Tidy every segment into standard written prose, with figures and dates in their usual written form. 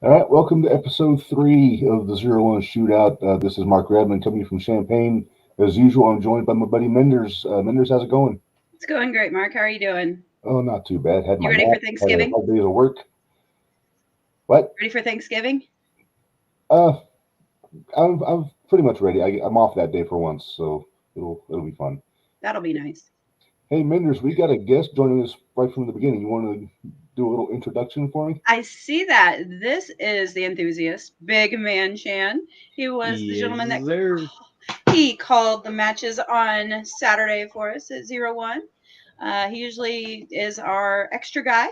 All right, welcome to episode 3 of the Zero-1 Shootout. This is Mark Redmond coming from Champaign. As usual, I'm joined by my buddy Minderz. Minderz, how's it going? It's going great, Mark. How are you doing? Oh, not too bad. Had You my ready nap, for had a Thanksgiving? couple days of work. What? Ready for Thanksgiving? Uh, I'm pretty much ready. I'm off that day for once, so it'll be fun. That'll be nice. Hey, Minderz, we got a guest joining us right from the beginning. You want to do a little introduction for me? I see that. This is the enthusiast, Big Man Chan. He was the Yes, gentleman that sir. he called the matches on Saturday for us at Zero-1. He usually is our extra guy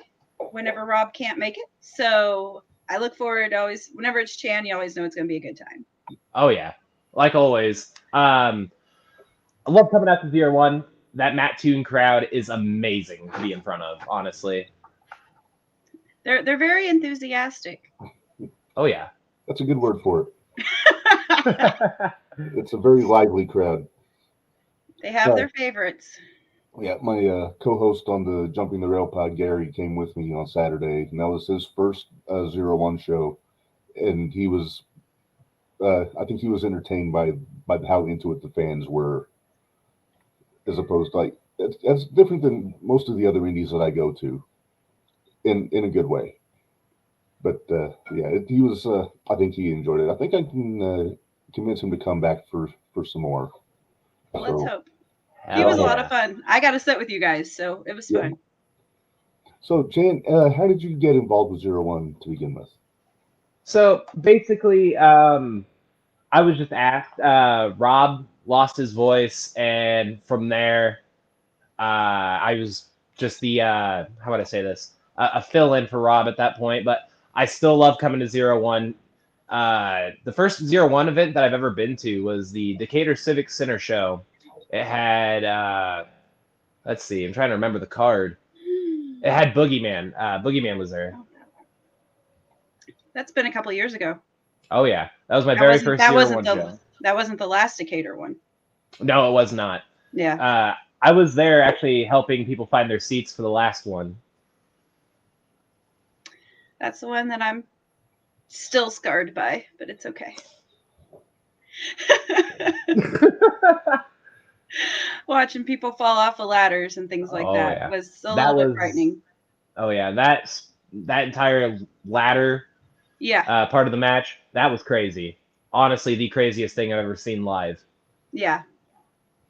whenever Rob can't make it. So I look forward to always, whenever it's Chan, you always know it's going to be a good time. Oh yeah, like always. I love coming out to Zero-1. That Mattoon crowd is amazing to be in front of. Honestly. They're very enthusiastic. Oh yeah. That's a good word for it. It's a very lively crowd. They have their favorites. Yeah, my co-host on the Jumping the Rail pod, Gary, came with me on Saturday, and that was his first Zero-1 show, and he was, I think he was entertained by how into it the fans were, as opposed to like it's different than most of the other indies that I go to, in a good way. But he was. I think he enjoyed it. I think I can convince him to come back for some more. Let's hope. Hell He was a yeah. lot of fun. I got to sit with you guys, so it was fun. So, Jan, how did you get involved with Zero-1 to begin with? So basically, I was just asked. Rob lost his voice, and from there, I was just the how would I say this? A fill-in for Rob at that point. But I still love coming to Zero-1. The first Zero-1 event that I've ever been to was the Decatur Civic Center show. It had let's see, I'm trying to remember the card. It had Boogeyman. Boogeyman was there. That's been a couple of years ago. Oh yeah, that was my very first Zero-1 show. That wasn't the last Decatur one. No, it was not. Yeah. I was there actually helping people find their seats for the last one. That's the one that I'm still scarred by, but it's okay. Watching people fall off of ladders and things like that was a little bit frightening. Oh yeah, that entire ladder part of the match, that was crazy. Honestly, the craziest thing I've ever seen live. Yeah.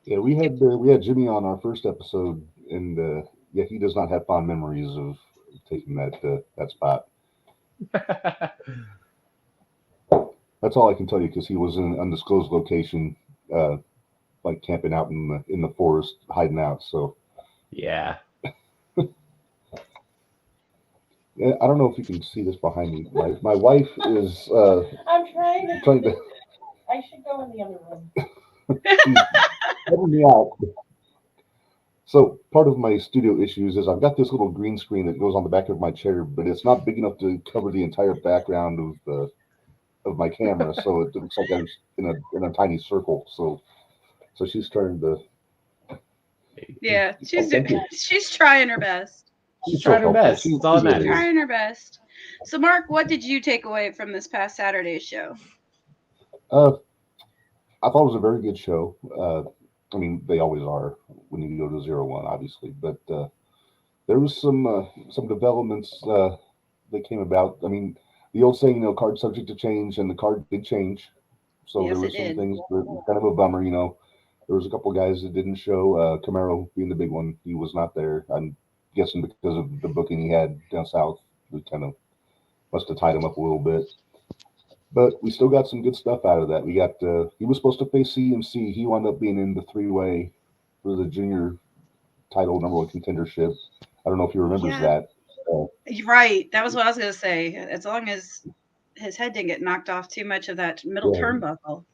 Yeah, we had Jimmy on our first episode, and he does not have fond memories of taking that spot. That's all I can tell you because he was in an undisclosed location, like camping out in the forest, hiding out. So yeah. I don't know if you can see this behind me. My wife is. I'm trying to. I should go in the other room. She's letting me out. So part of my studio issues is I've got this little green screen that goes on the back of my chair, but it's not big enough to cover the entire background of my camera. So it looks like I'm in a tiny circle. So she's trying to. Yeah, she's trying her best. She's trying her best. That's all that matters. Trying her best. So, Mark, what did you take away from this past Saturday's show? I thought it was a very good show. I mean, they always are when you go to Zero-1, obviously. But there was some developments that came about. I mean, the old saying, card subject to change, and the card did change. So Yes, there were it some did. things that were kind of a bummer. There was a couple guys that didn't show. Camaro being the big one, he was not there. I'm guessing because of the booking he had down south, we kind of must have tied him up a little bit. But we still got some good stuff out of that. We got he was supposed to face CMC. He wound up being in the 3-way for the junior title number 1 contendership. I don't know if he remembers that. Right. That was what I was going to say. As long as his head didn't get knocked off too much of that middle turnbuckle.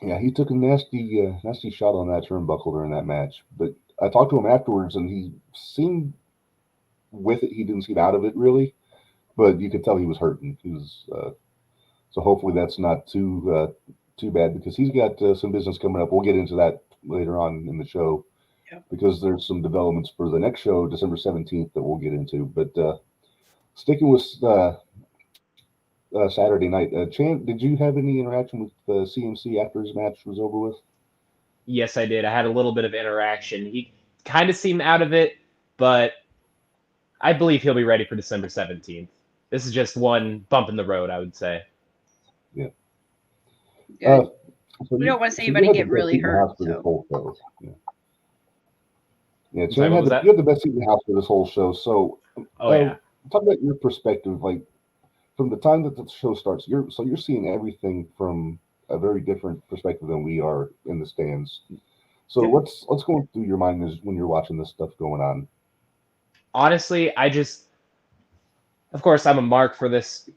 Yeah, he took a nasty shot on that turnbuckle during that match. But I talked to him afterwards, and he seemed with it. He didn't seem out of it really, but you could tell he was hurting. He was. So hopefully that's not too bad because he's got some business coming up. We'll get into that later on in the show because there's some developments for the next show, December 17th, that we'll get into. But sticking with Saturday night. Chan, did you have any interaction with CMC after his match was over with? Yes, I did. I had a little bit of interaction. He kind of seemed out of it, but I believe he'll be ready for December 17th. This is just one bump in the road, I would say. Yeah. Good. So We don't want to see you anybody had the get best really seat in the hurt. house for this So whole show. Yeah. Yeah, I'm sorry, Chan what was that? you had the best seat in the house for this whole show. So, Oh, yeah. talk about your perspective, like from the time that the show starts. You're seeing everything from a very different perspective than we are in the stands. So Yep. what's going through your mind is when you're watching this stuff going on? Honestly, of course, I'm a mark for this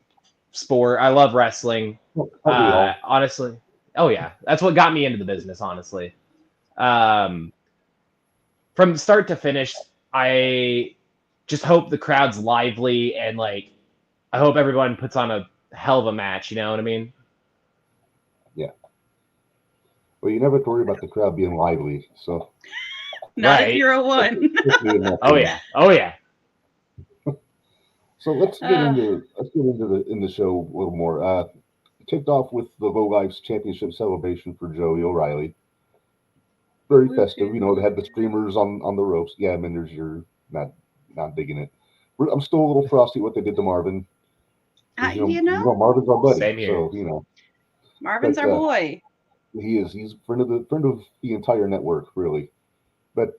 sport. I love wrestling. Aren't we all? Honestly, oh yeah, that's what got me into the business. Honestly, from start to finish, I just hope the crowd's lively and like I hope everyone puts on a hell of a match. You know what I mean? Yeah. Well, you never have to worry about the crowd being lively. So not if Right. you're a one. Oh yeah. Oh yeah. So let's get into the show a little more. Kicked off with the Low Lifes Championship celebration for Joey O'Reilly. Very festive, you know. They had the streamers on the ropes. Yeah, Minderz, you're not digging it. I'm still a little frosty what they did to Marvin. 'Cause, You know, Marvin's our buddy, Same here. so you know. Marvin's But, our boy. He's friend of the entire network, really. But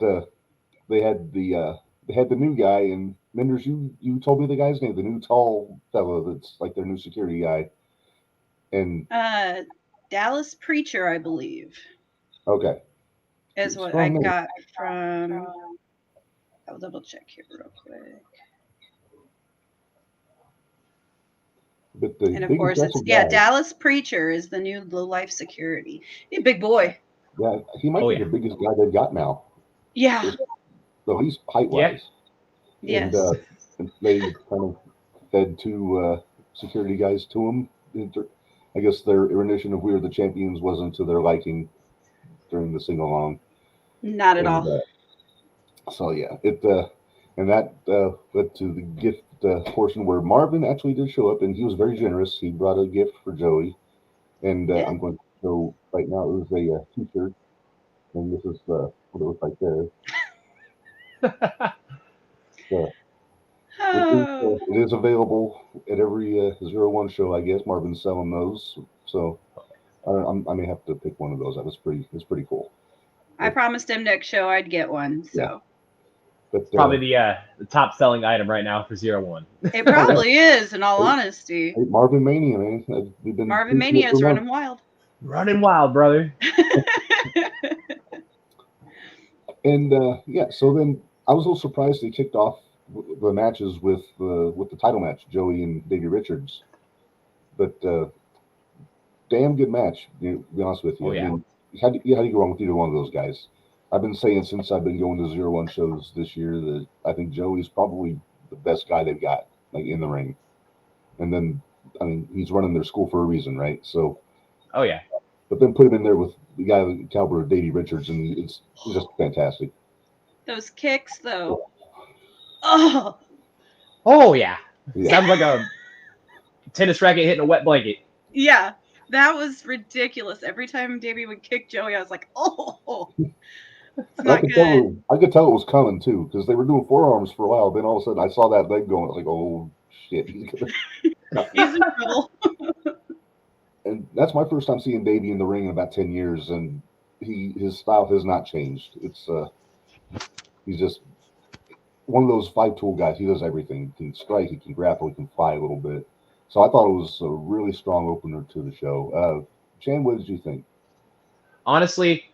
they had the new guy, and Minderz, you told me the guy's name, the new tall fellow that's like their new security guy. And Dallas Preacher, I believe, okay, is what strong I name. got from. I'll double check here real quick. But the And of big course, it's aggressive guy, Dallas Preacher is the new low life security. He's a big boy. yeah, he might Oh, be yeah. the biggest guy they've got now, Yeah. at least height wise. Yes. And they kind of fed two security guys to him. I guess their rendition of "We Are the Champions" wasn't to their liking during the sing along. Not at And, all. So yeah, and that led to the gift portion where Marvin actually did show up, and he was very generous. He brought a gift for Joey, and Yeah. I'm going to show right now. It was a T-shirt, and this is what it looks like there. Oh. It is available at every 0-1 show, I guess. Marvin's selling those, so I may have to pick one of those. It's pretty cool. I promised him next show I'd get one. So Yeah. But Probably the top selling item right now for 0-1. it probably is, in all honesty. hey, Marvin Mania, man. We've been Marvin Mania is running wild. Running wild, brother. And yeah, so then I was a little surprised they kicked off the matches with the title match, Joey and Davey Richards. But damn good match, to be honest with you. Oh, yeah. I mean, how do you go wrong with either one of those guys? I've been saying since I've been going to 0-1 shows this year that I think Joey's probably the best guy they've got, like in the ring. And then, I mean, he's running their school for a reason, right? So. Oh yeah. But then put him in there with the guy the caliber of Davey Richards, and it's just fantastic. Those kicks, though. Oh. Oh yeah. Sounds like a tennis racket hitting a wet blanket. Yeah, that was ridiculous. Every time Davey would kick Joey, I was like, oh. It's not good. I could tell it was coming too, because they were doing forearms for a while. Then all of a sudden, I saw that leg going. I was like, "Oh shit, he's in trouble." And that's my first time seeing Davey in the ring in about 10 years, and his style has not changed. It's he's just one of those 5-tool guys. He does everything. He can strike, he can grapple, he can fly a little bit. So I thought it was a really strong opener to the show. Chan, what did you think? Honestly,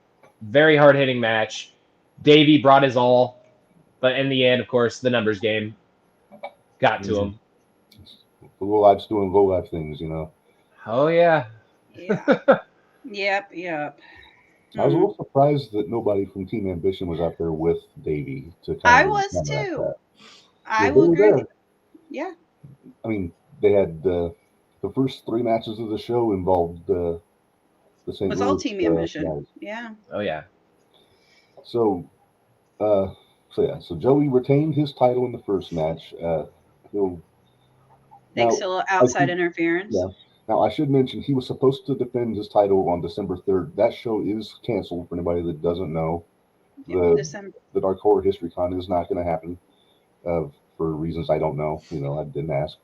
very hard-hitting match. Davey brought his all, but in the end, of course, the numbers game got to him. The low lives doing low life things, you know. Oh yeah. Yeah. Yep. I was a little surprised that nobody from Team Ambition was out there with Davey to kind I of was counteract too. that. I will agree. There. Yeah. I mean, they had the first 3 matches of the show involved the St. It was Louis all Team Ambition. guys. Yeah. Oh yeah. So Joey retained his title in the first match. He'll Thanks Now, to a little outside think- interference. yeah. Now, I should mention he was supposed to defend his title on December 3rd. That show is canceled for anybody that doesn't know. December. The Dark Horror History Con is not going to happen for reasons I don't know. I didn't ask.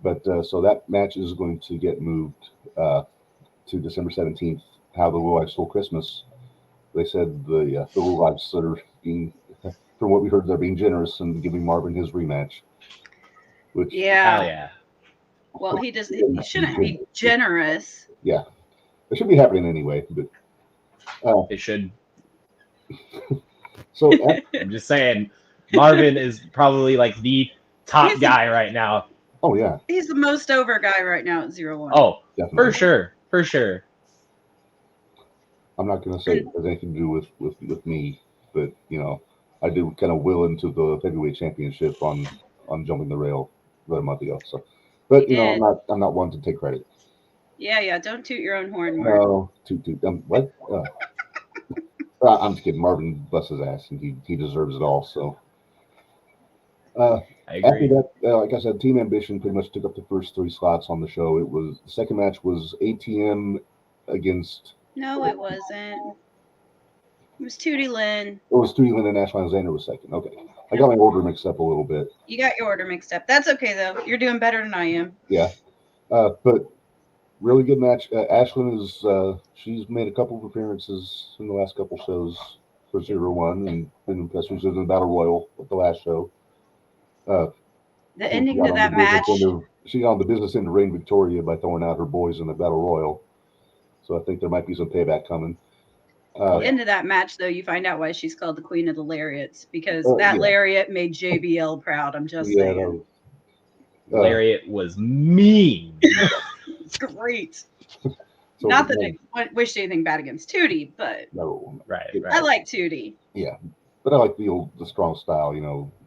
But so that match is going to get moved to December 17th. How the Will I Stole Christmas. They said the Will Lives are being, from what we heard, they're being generous and giving Marvin his rematch. Which, Yeah. Hell yeah. Well, he shouldn't be generous. Yeah. It should be happening anyway. But It should. so I'm just saying, Marvin is probably like the top He's guy right now. oh yeah, He's the most over guy right now at 0-1. Oh, definitely. for sure. I'm not going to say it has anything to do with me, but I do kind of will into the heavyweight championship on Jumping the Rail about a month ago. So, but I'm not one to take credit. Yeah. Don't toot your own horn, Mark. No, what? I'm just kidding. Marvin busts his ass, and he deserves it all. So, I after agree. that, like I said, Team Ambition pretty much took up the first 3 slots on the show. The second match was ATM against. No, it wasn't. It was Tootie Lynn. It was Streetland and Ash Alexander was second. Okay, I got my order mixed up a little bit. You got your order mixed up. That's okay though. You're doing better than I am. Yeah, but really good match. Ashlyn is she's made a couple of appearances in the last couple shows for 0-1 and been impressed. She was in the Battle Royal with the last show. The ending to that match. She got on the business end to reign Victoria by throwing out her boys in the Battle Royal. So I think there might be some payback coming. The end of that match, though, you find out why she's called the Queen of the Lariats, because that lariat made JBL proud. I'm just saying. Lariat was mean. It's great. So Not that I wish anything bad against Tootie, but no, Right. I like Tootie. Yeah, but I like the strong style.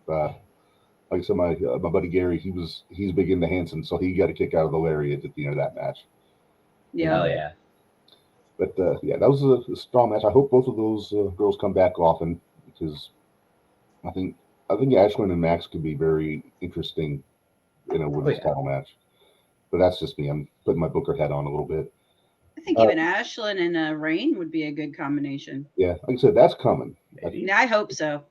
Like I said, my buddy Gary, he's big into Hanson, so he got a kick out of the lariat at the end of that match. Yeah. Hell yeah. But that was a strong match. I hope both of those girls come back often because I think Ashlyn and Max could be very interesting in a women's title match. But that's just me. I'm putting my Booker hat on a little bit. I think even Ashlyn and Rain would be a good combination. Yeah, like I said, that's coming. Yeah, I hope so.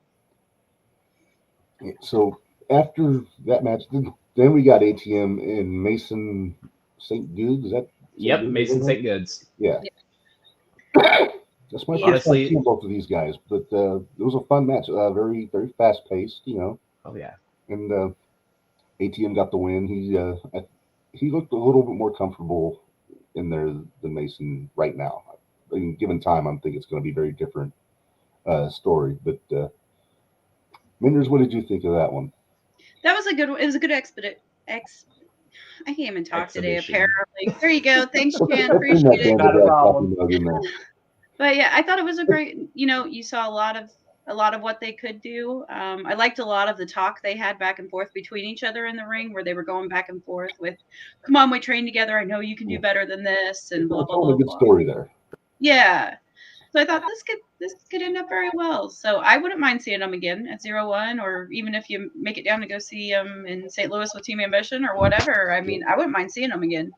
So after that match, then we got ATM and Mason St. Good. Is that? Yep, Mason St. Goods. Yeah. That's my first time seeing both of these guys, but it was a fun match. Very, very fast paced, Oh yeah. And ATM got the win. He looked a little bit more comfortable in there than Mason right now. I mean, given time, I'm thinking it's going to be a very different story. But Minderz, what did you think of that one? That was a good one. It was a good I can't even talk today, Exhibition. apparently. There you go. Thanks, Jan. Appreciate it. Not a problem. But yeah, I thought it was a great, you saw a lot of what they could do. I liked a lot of the talk they had back and forth between each other in the ring, where they were going back and forth with, "Come on, we trained together. I know you can do better than this," and blah blah blah. A good story there. Yeah. So I thought this could end up very well. So I wouldn't mind seeing them again at 0-1, or even if you make it down to go see them in St. Louis with Team Ambition or whatever. I mean, I wouldn't mind seeing them again.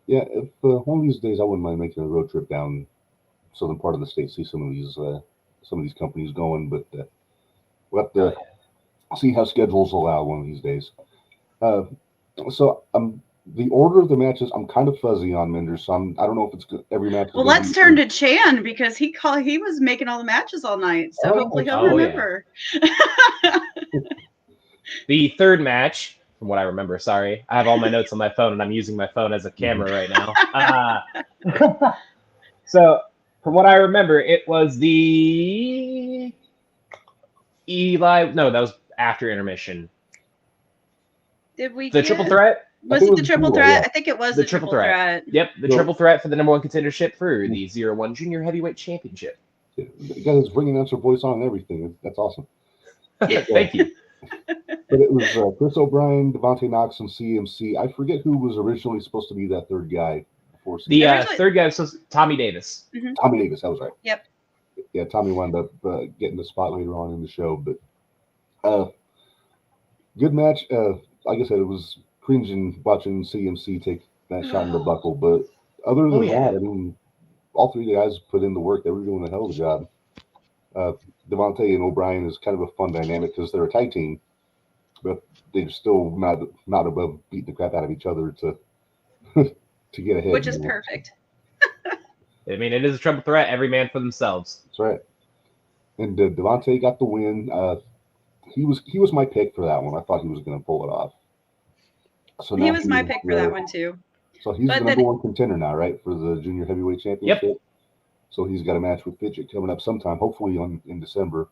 Yeah, if one of these days I wouldn't mind making a road trip down southern part of the state, see some of these companies going, but we'll have to see how schedules allow one of these days. So the order of the matches, I'm kind of fuzzy on Minderz, so I don't know if it's every match. Well, let's turn to Chan because he was making all the matches all night, so hopefully he'll remember. Yeah. The third match, from what I remember, sorry, I have all my notes on my phone and I'm using my phone as a camera right now. So, from what I remember, it was the that was after intermission. Did we the triple threat? Was it the triple threat? Yeah. I think it was the triple threat. Yep, the triple threat for the #1 contendership for the 0-1 Junior Heavyweight Championship. Yeah, the guy that's bringing out your voice on and everything. That's awesome. Thank you. But it was Chris O'Brien, Devontae Knox, and CMC. I forget who was originally supposed to be that third guy. The third guy was Tommy Davis. Mm-hmm. Tommy Davis, that was right. Yep. Yeah, Tommy wound up getting the spot later on in the show. But good match. Like I said, it was cringing watching CMC take that shot in the buckle. But other than yeah. that, I mean, all three guys put in the work. They were doing a hell of a job. Devontae and O'Brien is kind of a fun dynamic because they're a tag team, but they're still not above beating the crap out of each other to to get ahead. Which is perfect. I mean, it is a triple threat. Every man for themselves. That's right. And Devontae got the win. He was my pick for that one. I thought he was going to pull it off. So he was my pick for that one too. So he's the number one contender now, right, for the junior heavyweight championship. Yep. So he's got a match with Fitchett coming up sometime, hopefully in December.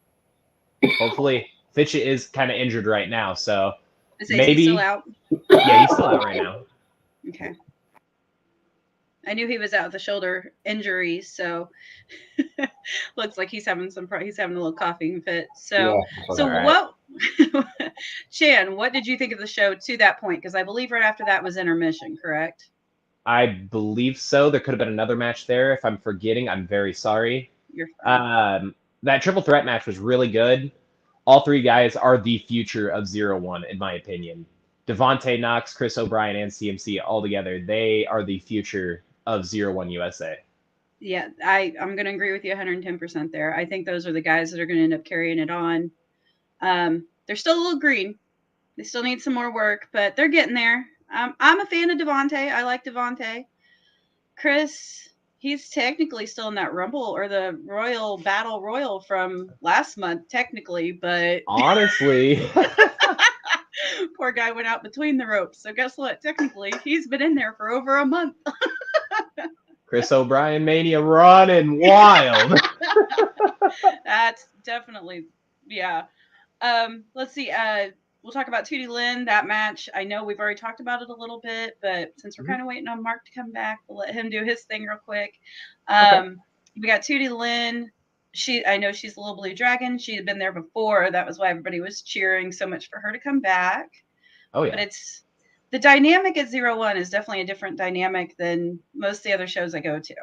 Hopefully, Fitchett is kind of injured right now, so maybe he's still out. Yeah, he's still out right now. Okay. I knew he was out with the shoulder injury, so looks like he's having a little coughing fit. So, yeah, so right. What, Chan? What did you think of the show to that point? Because I believe right after that was intermission, correct? I believe so. There could have been another match there. If I'm forgetting, I'm very sorry. You're fine. That triple threat match was really good. All three guys are the future of Zero-1, in my opinion. Devontae, Knox, Chris O'Brien, and CMC all together. They are the future of Zero-1 USA. Yeah, I'm going to agree with you 110% there. I think those are the guys that are going to end up carrying it on. They're still a little green. They still need some more work, but they're getting there. I'm a fan of Devontae. I like Devontae. Chris, he's technically still in that Rumble or the Royal Battle Royal from last month, technically, but honestly, poor guy went out between the ropes. So guess what? Technically, he's been in there for over a month. Chris O'Brien mania running wild. That's definitely, yeah. Let's see. We'll talk about Tootie Lynn, that match. I know we've already talked about it a little bit, but since we're kind of waiting on Mark to come back, we'll let him do his thing real quick. We got Tootie Lynn. I know she's a little blue dragon. She had been there before. That was why everybody was cheering so much for her to come back. Oh, yeah. But the dynamic at Zero-1 is definitely a different dynamic than most of the other shows I go to.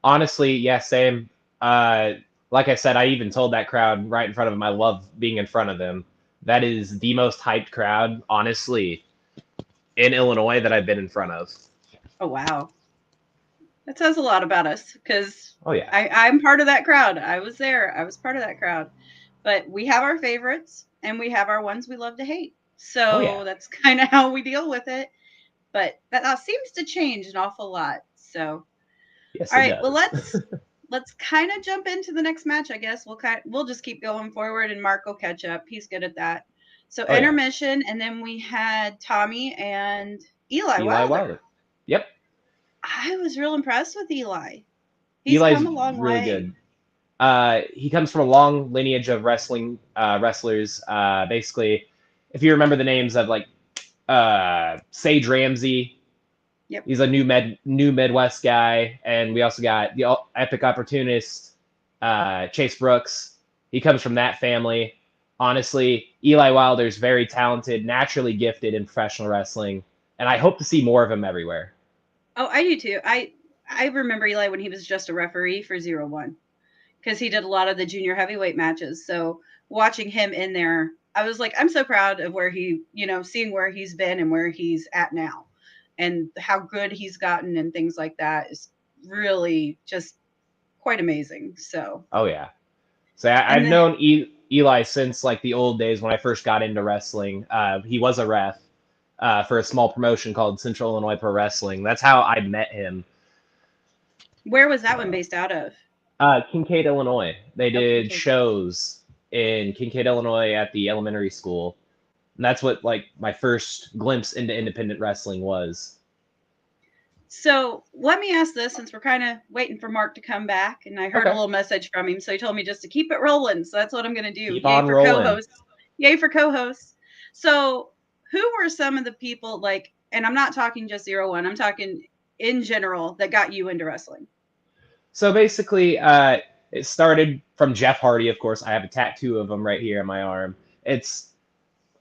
Honestly, yeah, same. Like I said, I even told that crowd right in front of them, I love being in front of them. That is the most hyped crowd, honestly, in Illinois that I've been in front of. Oh, wow. That says a lot about us because yeah. I'm part of that crowd. I was there. I was part of that crowd. But we have our favorites and we have our ones we love to hate. So that's kind of how we deal with it. But that seems to change an awful lot. So, yes, all right. Well, let's kind of jump into the next match, I guess. We'll just keep going forward and Mark will catch up. He's good at that. So intermission, and then we had Tommy and Eli Wilder. Yep. I was real impressed with Eli. Eli's come a long really way. Good. He comes from a long lineage of wrestlers. Basically, if you remember the names of like Sage Ramsey. Yep. He's a new Midwest guy, and we also got the epic opportunist, Chase Brooks. He comes from that family. Honestly, Eli Wilder's very talented, naturally gifted in professional wrestling, and I hope to see more of him everywhere. Oh, I do too. I remember Eli when he was just a referee for Zero-1 because he did a lot of the junior heavyweight matches. So watching him in there, I was like, I'm so proud of where seeing where he's been and where he's at now. And how good he's gotten and things like that is really just quite amazing. So. Oh yeah. So I've known Eli since like the old days when I first got into wrestling. He was a ref for a small promotion called Central Illinois Pro Wrestling. That's how I met him. Where was that one based out of? Kincaid, Illinois. They did shows in Kincaid, Illinois at the elementary school. And that's what like my first glimpse into independent wrestling was. So let me ask this, since we're kind of waiting for Mark to come back, and I heard a little message from him. So he told me just to keep it rolling. So that's what I'm going to do. Keep on rolling. Co-hosts. Yay for co-hosts. So who were some of the people like, and I'm not talking just Zero-1, I'm talking in general that got you into wrestling? So basically, it started from Jeff Hardy, of course. I have a tattoo of him right here on my arm. I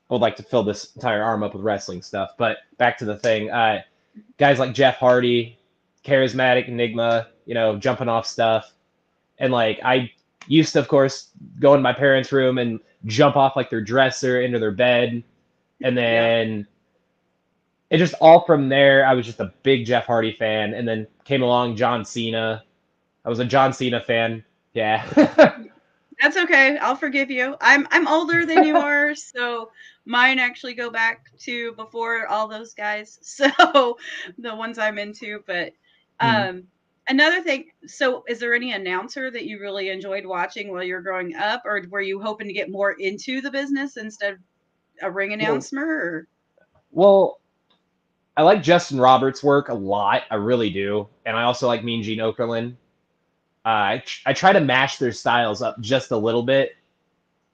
would like to fill this entire arm up with wrestling stuff, but back to the thing. Guys like Jeff Hardy, charismatic Enigma, jumping off stuff. And like, I used to, of course, go in my parents' room and jump off like their dresser into their bed. And then it just all from there. I was just a big Jeff Hardy fan, and then came along John Cena. I was a John Cena fan. Yeah. That's okay. I'll forgive you. I'm older than you are, so mine actually go back to before all those guys. So the ones I'm into, but another thing, so is there any announcer that you really enjoyed watching while you were growing up, or were you hoping to get more into the business instead of a ring announcer? Or? Well, I like Justin Roberts' work a lot. I really do. And I also like Mean Gene Okerlund. I try to mash their styles up just a little bit.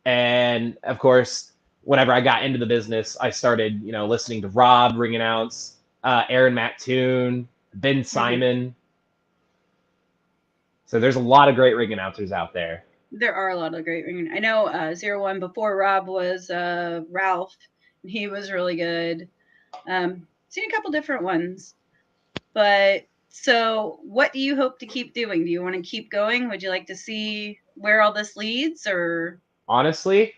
And of course, whenever I got into the business, I started, listening to Rob ring announce, Aaron Mattoon, Ben Simon. So there's a lot of great ring announcers out there. There are a lot of great ring. I know 0-1 before Rob was Ralph. He was really good. Seen a couple different ones. But so what do you hope to keep doing? Do you want to keep going? Would you like to see where all this leads, or? Honestly,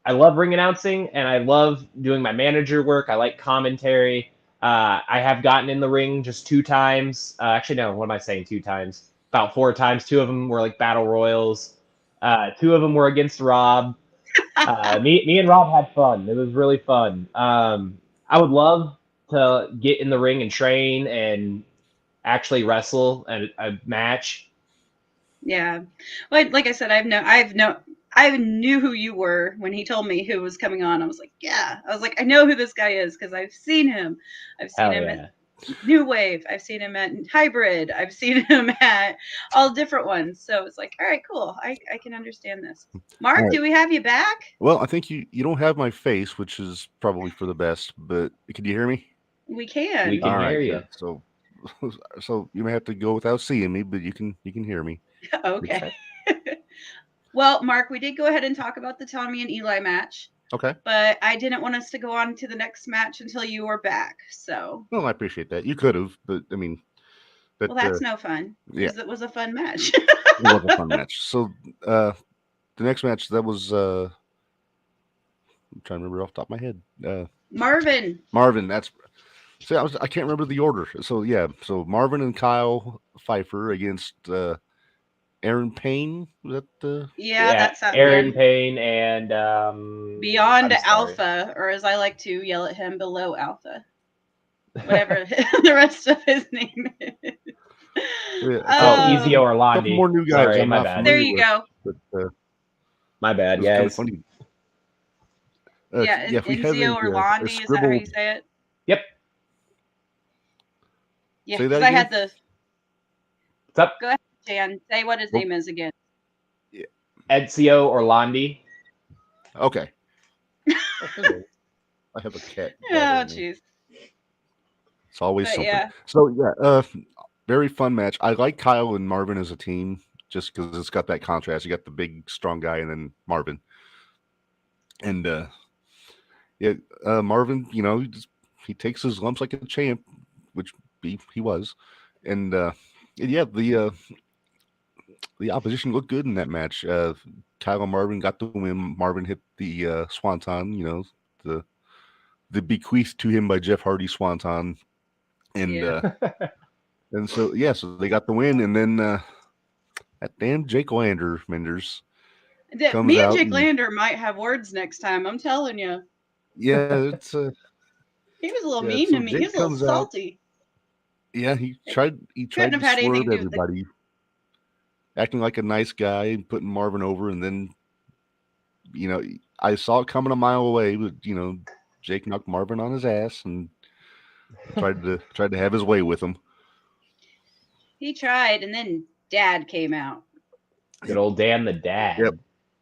I love ring announcing and I love doing my manager work. I like commentary. I have gotten in the ring just 2 times. Actually, no, what am I saying? 2 times? About 4 times. 2 of them were like battle royals. 2 of them were against Rob. Me and Rob had fun. It was really fun. I would love to get in the ring and train and actually wrestle a match. Yeah, like I said, I knew who you were when he told me who was coming on. I was like, yeah. I was like, I know who this guy is because I've seen him. I've seen him at New Wave. I've seen him at Hybrid. I've seen him at all different ones. So it's like, all right, cool. I can understand this. Mark, right. Do we have you back? Well, I think you don't have my face, which is probably for the best. But can you hear me? We can. We can hear you. So you may have to go without seeing me, but you can hear me. Okay. Well, Mark, we did go ahead and talk about the Tommy and Eli match. Okay. But I didn't want us to go on to the next match until you were back. So. Well, I appreciate that. You could have, but I mean. Well, that's no fun. Because it was a fun match. It was a fun match. So the next match, that was I'm trying to remember off the top of my head. Marvin, that's. See, I can't remember the order. So yeah, so Marvin and Kyle Pfeiffer against Aaron Payne. Was that the? Yeah, that's Aaron Payne and Beyond Alpha, or as I like to yell at him, Below Alpha. Whatever the rest of his name is. Ezio Orlandi. Couple more new guys. Sorry, my bad. There you go. But, my bad. Yeah. Kind of funny. Ezio Orlandi. Is that how you say it? Yep. Yeah, because I had the. What's up? Go ahead, Jan. Say what his name is again. Yeah. Ezio Orlandi. Okay. I have a cat. Oh, jeez. It's always something. Yeah. So very fun match. I like Kyle and Marvin as a team just because it's got that contrast. You got the big, strong guy and then Marvin. And Marvin, he takes his lumps like a champ, which he was. And the opposition looked good in that match. Kyle and Marvin got the win. Marvin hit the swanton, the bequeathed to him by Jeff Hardy swanton. And and so they got the win, and then that damn Jake Minderz comes me and out Jake Lander might have words next time. I'm telling you. Yeah, it's he was a little mean to me. He was a little salty. Yeah, he tried to swerve everybody, acting like a nice guy and putting Marvin over, and then I saw it coming a mile away, but Jake knocked Marvin on his ass and tried to have his way with him. He tried, and then Dad came out. Good old Dan the Dad. Yep,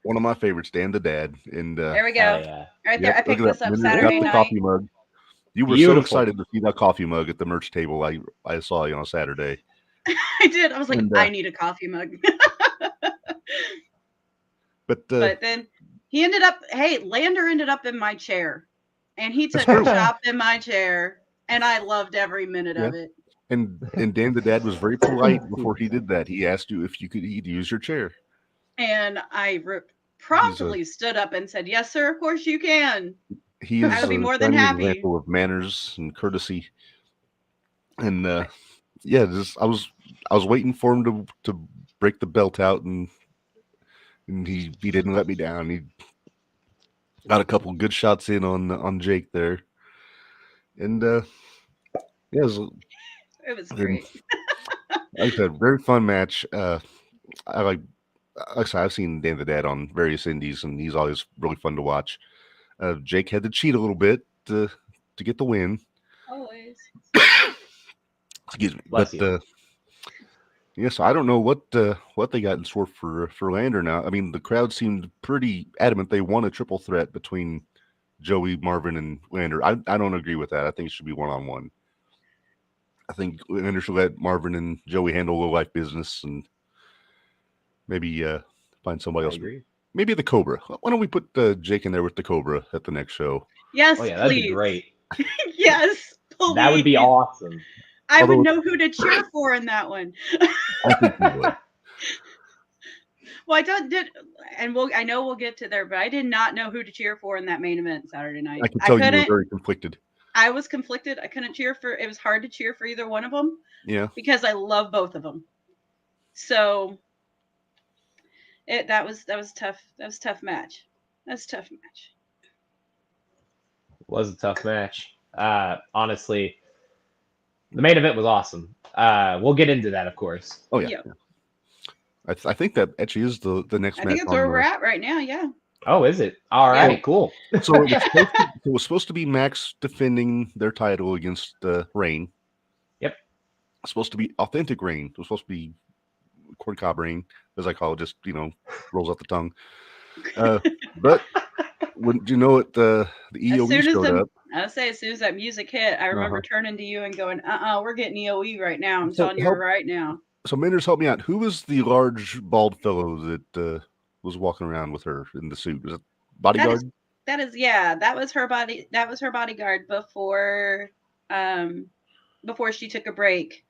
one of my favorites, Dan the Dad. And there we go. Yeah. Right there, I picked this up Saturday night. Coffee mug. You were so excited to see that coffee mug at the merch table. I saw you on Saturday. I did. I was like, I need a coffee mug. But then he ended up. Lander ended up in my chair, and he took a shop in my chair, and I loved every minute of it. And Dan the Dad was very polite before he did that. He asked you if he'd use your chair. And I promptly stood up and said, "Yes, sir. Of course you can." He is I would be a more than shining happy. example of manners and courtesy. And yeah, I was waiting for him to break the belt out, and he didn't let me down. He got a couple good shots in on Jake there, and yeah, It was great. like I said, very fun match. I like I said, I've seen Dan the Dad on various indies, and he's always really fun to watch. Jake had to cheat a little bit to get the win. Always. Excuse me, Bless but you. yes, I don't know what they got in store for Lander now. I mean, the crowd seemed pretty adamant they want a triple threat between Joey, Marvin, and Lander. I don't agree with that. I think it should be 1-on-1. I think Lander should let Marvin and Joey handle low life business, and maybe find somebody I else. agree. Maybe the Cobra. Why don't we put Jake in there with the Cobra at the next show? Yes, Oh yeah, that'd please. be great. Yes, please. That would be awesome. I would Although- know who to cheer for in that one. I think he would. Well, I know we'll get to there, but I did not know who to cheer for in that main event Saturday night. I can tell you were couldn't. very conflicted. I was conflicted. I couldn't cheer for. It was hard to cheer for either one of them. Yeah. Because I love both of them. So that was tough. That was a tough match. That's a tough match. It was a tough match. Honestly, the main event was awesome. We'll get into that, of course. Oh yeah. Yeah. I think that actually is the next I match. think that's where we're at right now. Yeah. Oh, is it? All right, cool. So it was supposed to be Max defending their title against Reign. Yep. It's supposed to be authentic Reign. It was supposed to be corn cob Reign, as I call it, just rolls off the tongue. But when you know it, the EOE showed up. I would say as soon as that music hit, I remember turning to you and going, we're getting EOE right now. I'm telling you right now. So Minderz, help me out. Who was the large bald fellow that was walking around with her in the suit? Was it bodyguard? That was her body. That was her bodyguard before she took a break.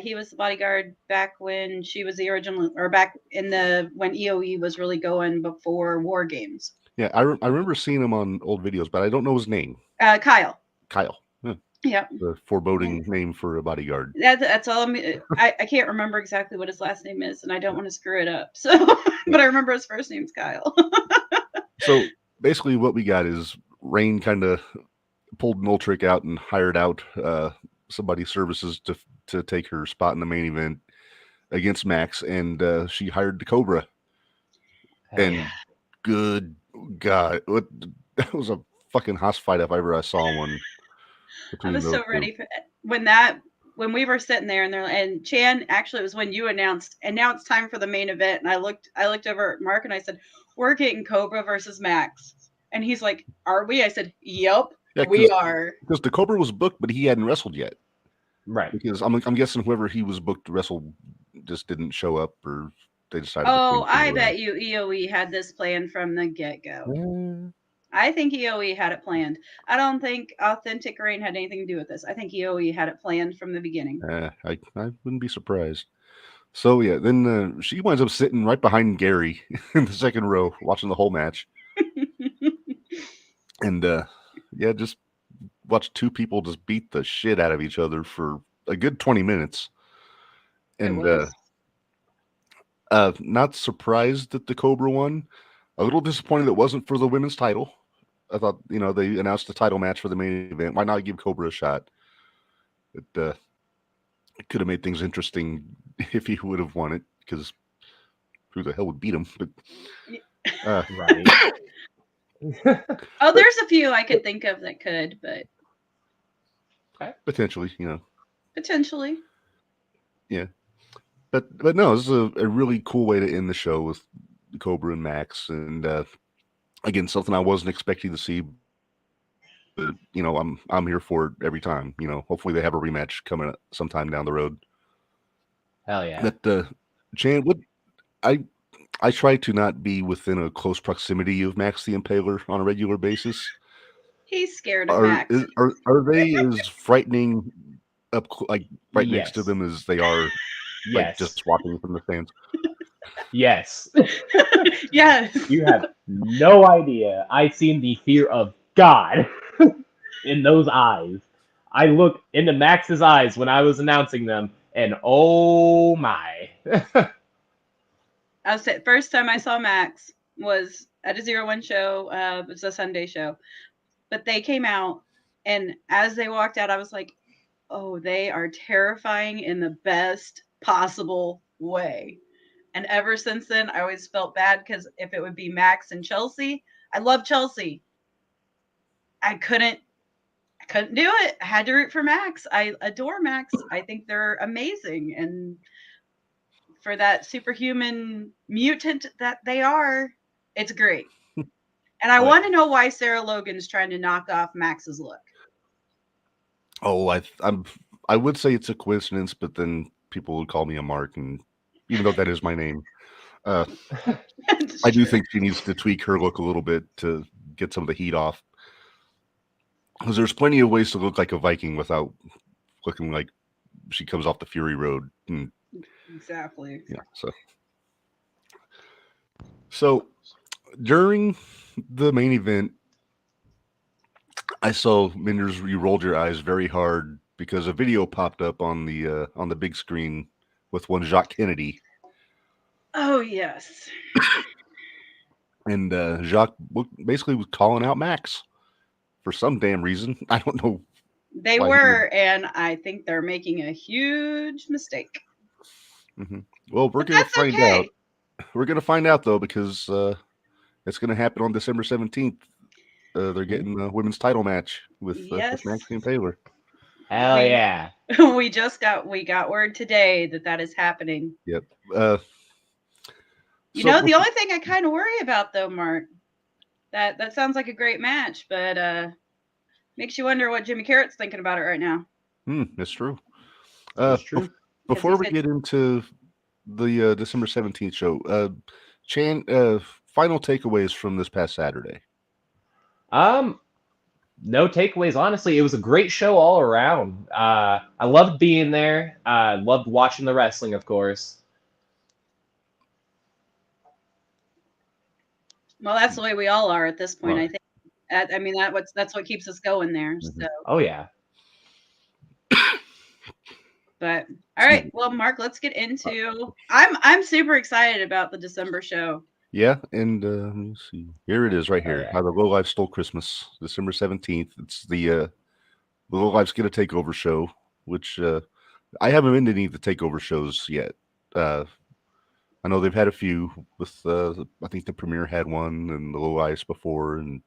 He was the bodyguard back when she was the original, or back in when EOE was really going before War Games. Yeah, I remember seeing him on old videos, but I don't know his name. Kyle. Yeah. The foreboding name for a bodyguard. That's all. I can't remember exactly what his last name is, and I don't want to screw it up. So, but I remember his first name's Kyle. So basically, what we got is Reign kind of pulled an old trick out and hired out somebody's services to take her spot in the main event against Max, and she hired the Cobra. And good God, that was a fucking house fight if ever I saw one. I was so ready for when we were sitting there and Chan, actually it was when you announced time for the main event, and I looked over at Mark and I said, we're getting Cobra versus Max, and he's like, are we? I said, yep, we are, because the Cobra was booked but he hadn't wrestled yet, right? Because I'm guessing whoever he was booked to wrestle just didn't show up, or they decided I bet you EOE had this planned from the get-go. I think EOE had it planned. I don't think Authentic Reign had anything to do with this. I think EOE had it planned from the beginning. I wouldn't be surprised. So yeah, then she winds up sitting right behind Gary in the second row, watching the whole match. And just watch two people just beat the shit out of each other for a good 20 minutes. And not surprised that the Cobra won. A little disappointed it wasn't for the women's title. I thought, they announced the title match for the main event. Why not give Cobra a shot? It could have made things interesting if he would have won it, because who the hell would beat him? But right. There's a few I could think of that could, but potentially, potentially. Yeah. But no, this is a really cool way to end the show with Cobra and Max, and again, something I wasn't expecting to see, but I'm here for it every time. Hopefully they have a rematch coming up sometime down the road. Hell yeah. But Chan, I try to not be within a close proximity of Max the Impaler on a regular basis. He's scared of Max. Are they as frightening up next to them as they are just watching from the stands? Yes. Yes. You have no idea. I've seen the fear of God in those eyes. I looked into Max's eyes when I was announcing them, and oh my. I'll say first time I saw Max was at a 0-1 show. It was a Sunday show, but they came out, and as they walked out, I was like, "Oh, they are terrifying in the best possible way." And ever since then, I always felt bad because if it would be Max and Chelsea, I love Chelsea. I couldn't do it. I had to root for Max. I adore Max. I think they're amazing, and for that superhuman mutant that they are, it's great. And I want to know why Sarah Logan's trying to knock off Max's look. Oh, I would say it's a coincidence, but then people would call me a mark, and even though that is my name, I do think she needs to tweak her look a little bit to get some of the heat off. Because there's plenty of ways to look like a Viking without looking like she comes off the Fury Road. And, exactly. Yeah. So during the main event, I saw Minderz, you rolled your eyes very hard because a video popped up on the big screen with one Jacques Kennedy. Oh yes. And Jacques basically was calling out Max for some damn reason. I don't know. They were, and I think they're making a huge mistake. Mm-hmm. Well, we're going to find out. We're going to find out, though, because it's going to happen on December 17th. They're getting a women's title match with Maxine Taylor. Hell yeah. We got word today that is happening. Yep. The only thing I kind of worry about, though, Mark, that sounds like a great match, but makes you wonder what Jimmy Carrott's thinking about it right now. That's true. That's true. Before we get into the December 17th show, final takeaways from this past Saturday. No takeaways. Honestly, it was a great show all around. I loved being there. Loved watching the wrestling, of course. Well, that's the way we all are at this point. Right. I think. I mean, that's what keeps us going there. Mm-hmm. So. Oh yeah. But all right, well, Mark, let's get into. I'm super excited about the December show. Yeah, and let me see. Here it is, right here. Yeah. How the Low Life Stole Christmas, December 17th. It's the Low Life's Get a Takeover show, which I haven't been to any of the takeover shows yet. I know they've had a few with. I think the Premiere had one, and the Low Life's before, and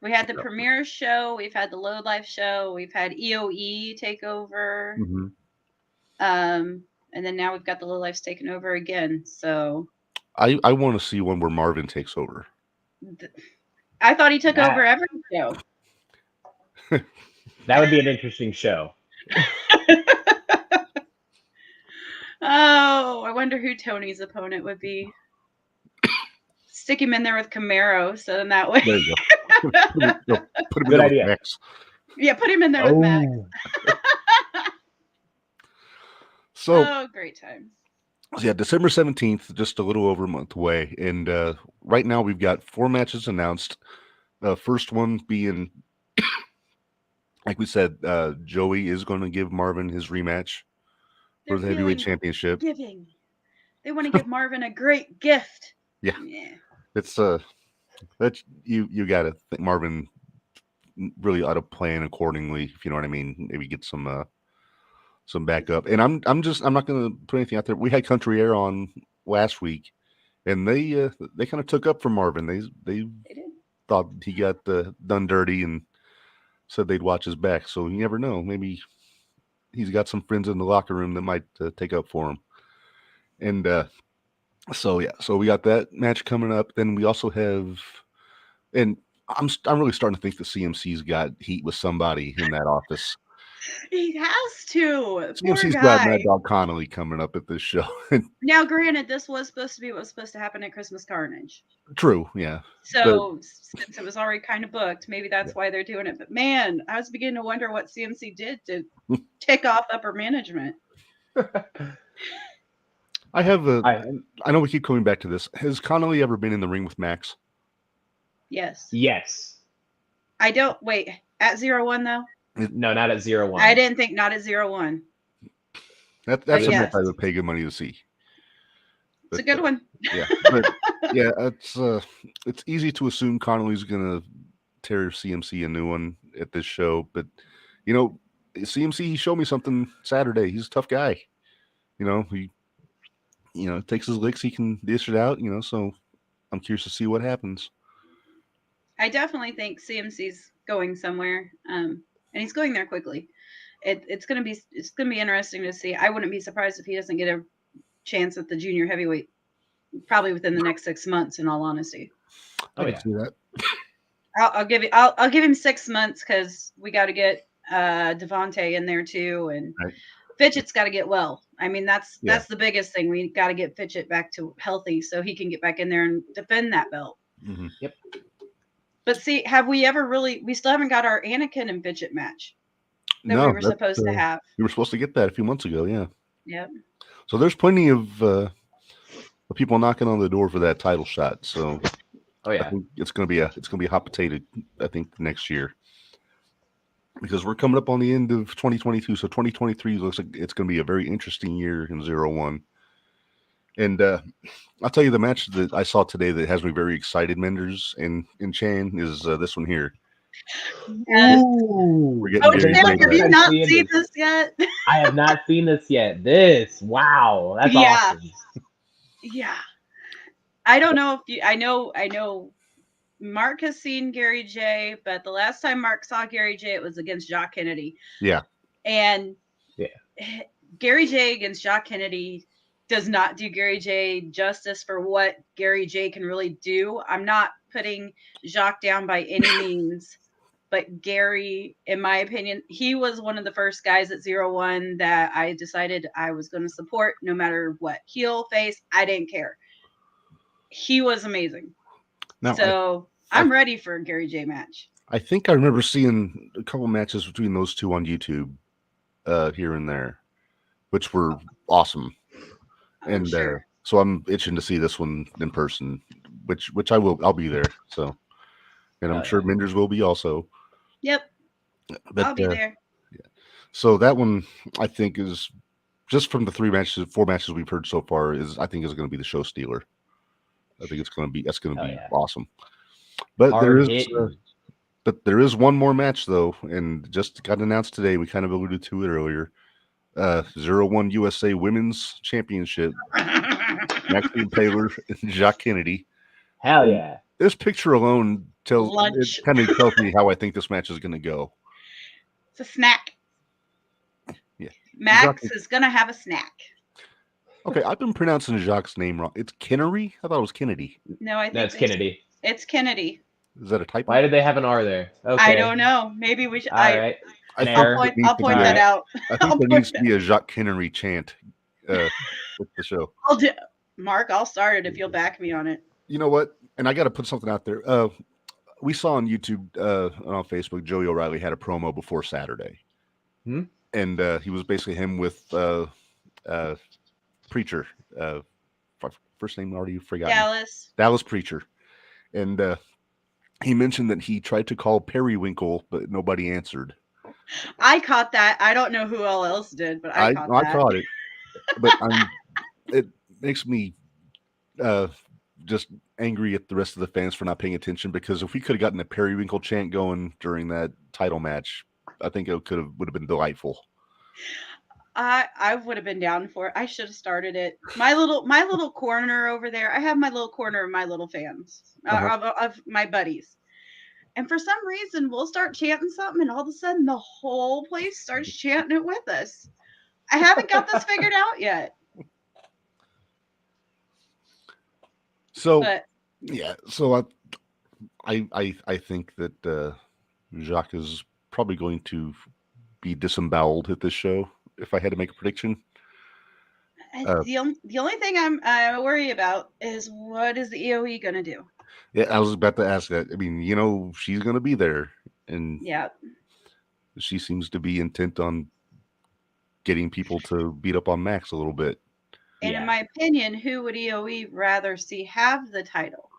we had the Premiere show. We've had the Low Life show. We've had EOE takeover. Mm-hmm. And then now we've got the Low Life's taking over again. So. I want to see one where Marvin takes over. I thought he took over every show. That would be an interesting show. Oh, I wonder who Tony's opponent would be. Stick him in there with Camaro, so then that way. There you go. Put him Good in idea. With Max. Yeah, put him in there with Max. So, great times. Yeah, December 17th, just a little over a month away. And right now we've got 4 matches announced. First one being, like we said, Joey is going to give Marvin his rematch for the heavyweight championship. Giving. They want to give Marvin a great gift. Yeah. It's that you got to think Marvin really ought to plan accordingly, if you know what I mean. Maybe get some backup. And I'm not going to put anything out there. We had Country Air on last week, and they kind of took up for Marvin. They thought he got done dirty and said they'd watch his back. So you never know. Maybe he's got some friends in the locker room that might take up for him. And so we got that match coming up. Then we also have, and I'm really starting to think the CMC's got heat with somebody in that office. He has to. CMC's got Mad Dog Connolly coming up at this show. Now, granted, this was supposed to be what was supposed to happen at Christmas Carnage. True, yeah. So since it was already kind of booked, maybe that's why they're doing it. But man, I was beginning to wonder what CMC did to tick off upper management. I know we keep coming back to this. Has Connolly ever been in the ring with Max? Yes. Yes. I don't wait at 0-1 though. No, not at 0-1. I didn't think not at 0-1. That's a yes. match I would pay good money to see. It's a good one. Yeah, but yeah, it's easy to assume Connolly's gonna tear CMC a new one at this show, but CMC, he showed me something Saturday. He's a tough guy. He takes his licks, he can dish it out. So I'm curious to see what happens. I definitely think CMC's going somewhere, and he's going there quickly. It's gonna be interesting to see. I wouldn't be surprised if he doesn't get a chance at the junior heavyweight probably within the next 6 months. In all honesty, I can see that. I'll give him 6 months because we got to get Devontae in there too, and right. Fitchett's got to get well. I mean, that's the biggest thing. We got to get Fitchett back to healthy so he can get back in there and defend that belt. Mm-hmm. Yep. But see, have we ever really? We still haven't got our Anakin and Fitchett match that we were supposed to have. We were supposed to get that a few months ago. Yeah. Yep. So there's plenty of people knocking on the door for that title shot. So, I think it's gonna be a hot potato. I think next year, because we're coming up on the end of 2022. So 2023 looks like it's gonna be a very interesting year in 0-1. And I'll tell you, the match that I saw today that has me very excited, Minderz and Chan, is this one here. We're getting have you not seen this yet? I have not seen this yet. Wow, that's awesome. Yeah. I don't know if you. I know. Mark has seen Gary J, but the last time Mark saw Gary J, it was against Jacques Kennedy. Yeah. And Gary J against Jacques Kennedy does not do Gary J justice for what Gary J can really do. I'm not putting Jacques down by any means, but Gary, in my opinion, he was one of the first guys at 0-1 that I decided I was going to support no matter what. Heel, face, I didn't care. He was amazing. Now, so I'm ready for a Gary J match. I think I remember seeing a couple matches between those two on YouTube here and there, which were awesome. And so I'm itching to see this one in person, which I will. I'll be there. So, and I'm sure Minderz will be also. Yep. But, I'll be there. Yeah. So that one, I think, is just from the 4 matches we've heard so far, I think is going to be the show stealer. I think that's going to be awesome. But there is one more match though, and just got announced today. We kind of alluded to it earlier. 0-1 USA Women's Championship. Maxine Taylor and Jacques Kennedy. Hell yeah! This picture alone tells me how I think this match is going to go. It's a snack. Yeah, Max is going to have a snack. Okay, I've been pronouncing Jacques' name wrong. It's Kennedy? I thought it was Kennedy. No, I think that's Kennedy. It's Kennedy. Is that a typo? Why did they have an R there? Okay. I don't know. Maybe we should. All right. I'll point that out. I think there needs to be a Jacques Kennedy chant with the show. Mark, I'll start it if you'll back me on it. You know what? And I got to put something out there. We saw on YouTube and on Facebook, Joey O'Reilly had a promo before Saturday. And he was basically him with Preacher. First name already forgotten. Dallas Preacher. And he mentioned that he tried to call Periwinkle, but nobody answered. I caught that. I don't know who else did, but I caught it. But it makes me just angry at the rest of the fans for not paying attention, because if we could have gotten a Periwinkle chant going during that title match, I think it would have been delightful. I would have been down for it. I should have started it. My little corner over there. I have my little corner of my little fans of my buddies. And for some reason, we'll start chanting something, and all of a sudden, the whole place starts chanting it with us. I haven't got this figured out yet. So I think that Jacques is probably going to be disemboweled at this show, if I had to make a prediction. The only thing I'm worried about is, what is the EOE going to do? Yeah, I was about to ask that. I mean, she's going to be there, and she seems to be intent on getting people to beat up on Max a little bit. And in my opinion, who would EOE rather see have the title?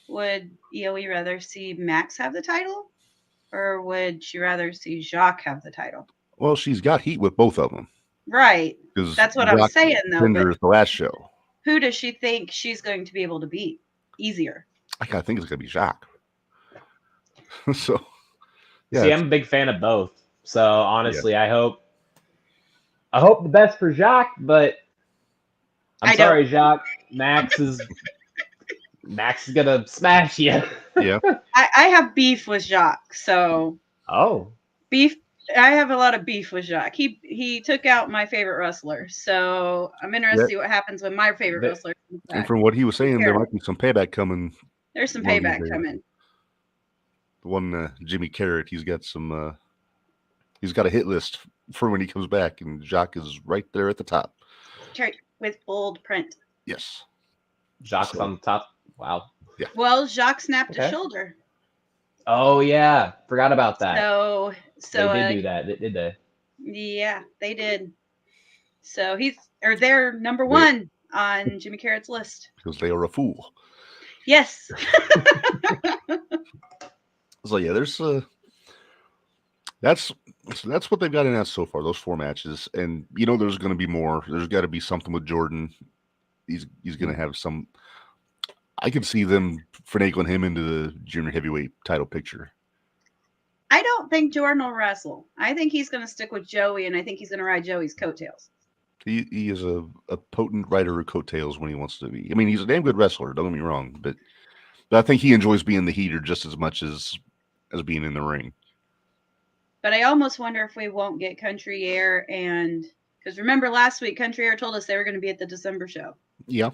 Would EOE rather see Max have the title, Or would you rather see Jacques have the title? Well, she's got heat with both of them. Right. Because That's what I'm saying, though. But the last show. who does she think she's going to be able to beat easier? I gotta think it's gonna be Jacques. So, yeah. See, I'm a big fan of both. So honestly, I hope the best for Jacques, but I'm sorry, Jacques. Max is gonna smash you. Yeah. I have beef with Jacques, so beef. I have a lot of beef with Jacques. He took out my favorite wrestler, so I'm interested to see what happens when my favorite wrestler comes back. And from what he was saying, there might be some payback coming. There's some payback coming. The one Jimmy Carrot, he's got some. He's got a hit list for when he comes back, and Jacques is right there at the top. With bold print. Yes. Jacques on the top. Wow. Yeah. Well, Jacques snapped his shoulder. Oh yeah, forgot about that. So they did do that, did they? Yeah, they did. So they're number one on Jimmy Carrot's list because they are a fool. Yes. So yeah, there's that's what they've got in that so far. Those 4 matches, and there's going to be more. There's got to be something with Jordan. He's going to have some. I could see them finagling him into the junior heavyweight title picture. I don't think Jordan will wrestle. I think he's going to stick with Joey, and I think he's going to ride Joey's coattails. He is a potent rider of coattails when he wants to be. I mean, he's a damn good wrestler. Don't get me wrong, but I think he enjoys being the heater just as much as being in the ring. But I almost wonder if we won't get Country Air, and because remember last week Country Air told us they were going to be at the December show. Yeah.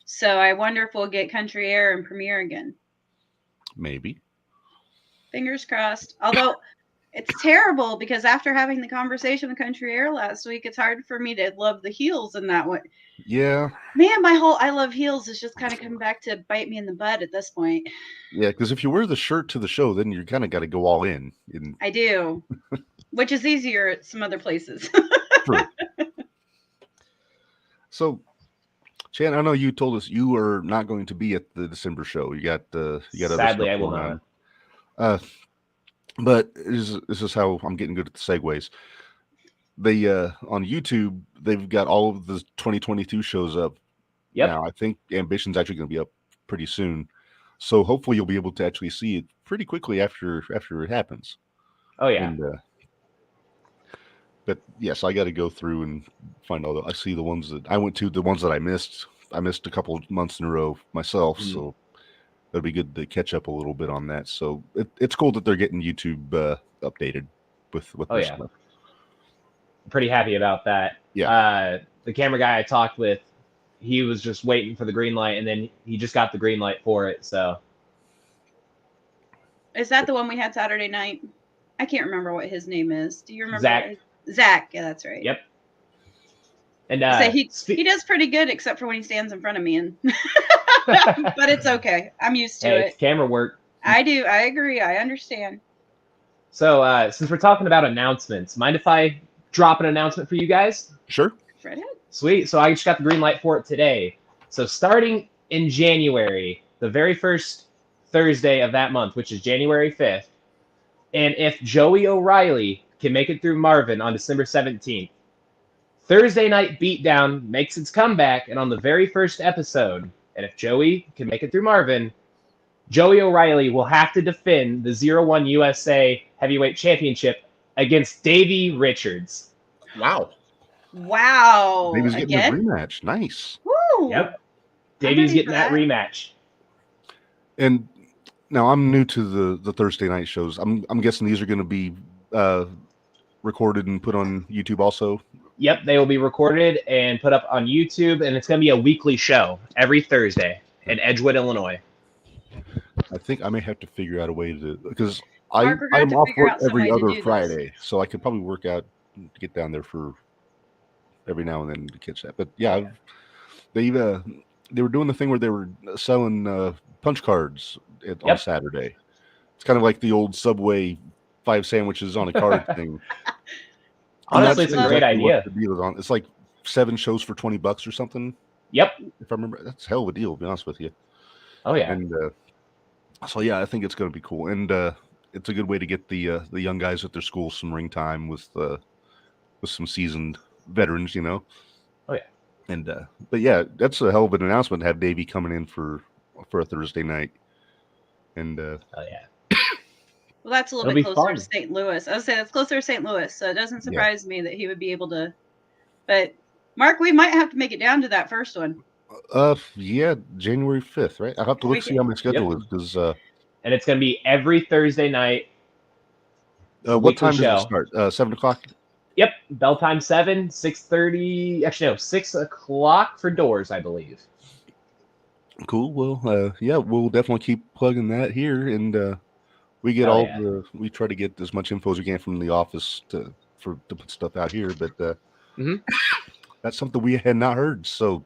So I wonder if we'll get Country Air and Premiere again. Maybe. Fingers crossed. Although it's terrible because after having the conversation with Country Air last week, it's hard for me to love the heels in that way. Yeah. Man, my whole I love heels is just kind of coming back to bite me in the butt at this point. Yeah, because if you wear the shirt to the show, then you kind of got to go all in. I do, which is easier at some other places. True. So, Chan, I know you told us you are not going to be at the December show. You got Sadly, I will not. But this is how I'm getting good at the segues. They on YouTube, they've got all of the 2022 shows up. Yep. Now I think Ambition's actually going to be up pretty soon, so hopefully you'll be able to actually see it pretty quickly after it happens. Oh yeah. And, but yes, I got to go through and find all I see the ones that I went to, the ones that I missed. I missed a couple months in a row myself, so it'll be good to catch up a little bit on that. So it's cool that they're getting YouTube updated with this stuff. Pretty happy about that. Yeah. The camera guy I talked with, he was just waiting for the green light, and then he just got the green light for it. So, is that the one we had Saturday night? I can't remember what his name is. Do you remember? Zach. Yeah, that's right. Yep. And he does pretty good, except for when he stands in front of me, and but it's okay. I'm used to it. It's camera work. I do. I agree. I understand. So since we're talking about announcements, mind if I drop an announcement for you guys? Sure. Fred? Sweet. So I just got the green light for it today. So starting in January, the very first Thursday of that month, which is January 5th, and if Joey O'Reilly can make it through Marvin on December 17th, Thursday Night Beatdown makes its comeback, and on the very first episode, and if Joey can make it through Marvin, Joey O'Reilly will have to defend the Zero-1 USA Heavyweight Championship against Davey Richards. Wow. Davey's getting a rematch. Nice. Woo! Yep. Davey's getting that rematch. And now I'm new to the Thursday night shows. I'm guessing these are going to be recorded and put on YouTube also. Yep, they will be recorded and put up on YouTube, and it's going to be a weekly show every Thursday in Edgewood, Illinois. I think I may have to figure out a way to, because I'm off work every other Friday, so I could probably work out to get down there for every now and then to catch that. But yeah, they were doing the thing where they were selling punch cards on Saturday. It's kind of like the old Subway 5 sandwiches on a card thing. Honestly, it's a great idea. The deal is on. It's like 7 shows for $20 or something. Yep. If I remember, that's a hell of a deal, to be honest with you. Oh yeah. And so yeah, I think it's going to be cool. And it's a good way to get the young guys at their school some ring time with some seasoned veterans, you know. Oh yeah. And but yeah, that's a hell of an announcement to have Davey coming in for a Thursday night. And Oh yeah. Well, that's a little It'll bit be closer fun. to St. Louis. I would say that's closer to St. Louis, so it doesn't Yeah. surprise me that he would be able to. But Mark, we might have to make it down to that first one. yeah, January 5th, right? I'll have to look see how my schedule is because And it's gonna be every Thursday night. what weekly time does show. it start? 7 o'clock. Yep, bell time 7, 6:30. Actually, no, 6 o'clock for doors, I believe. Cool. Well, yeah, we'll definitely keep plugging that here, and we get Hell yeah. we try to get as much info as we can from the office to put stuff out here, but that's something we had not heard. So